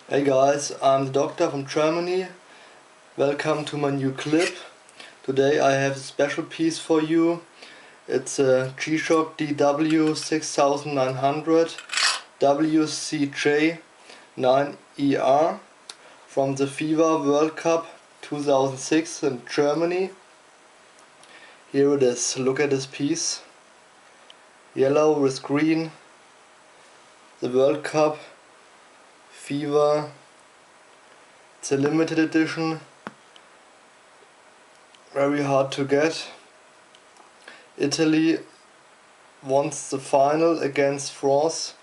Hey guys, I'm the doctor from Germany. Welcome to my new clip. Today I have a special piece for you. It's a G-Shock DW6900 WCJ-9ER from the FIFA World Cup 2006 in Germany. Here it is, look at this piece. Yellow with green. The World Cup FIFA. It's a limited edition, very hard to get. Italy won the final against France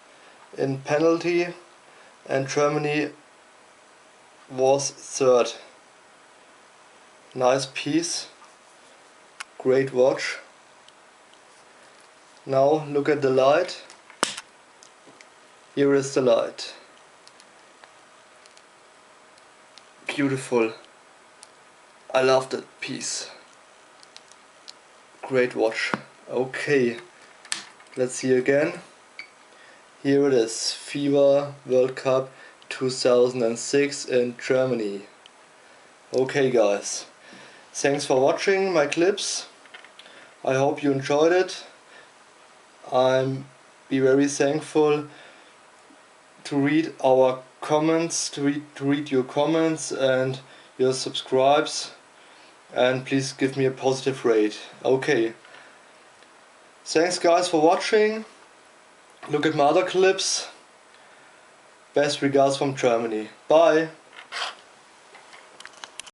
in penalty and Germany was third. Nice piece, great watch. Now look at the light. Here is the light. Beautiful. I love that piece. Great watch. Okay, let's see again. Here it is, FIFA World Cup 2006 in Germany. Okay guys, thanks for watching my clips. I hope you enjoyed it. I'm very thankful to read our comments, to read your comments and your subscribes, and please give me a positive rate. Okay, thanks guys for watching. Look at my other clips. Best regards from Germany. Bye.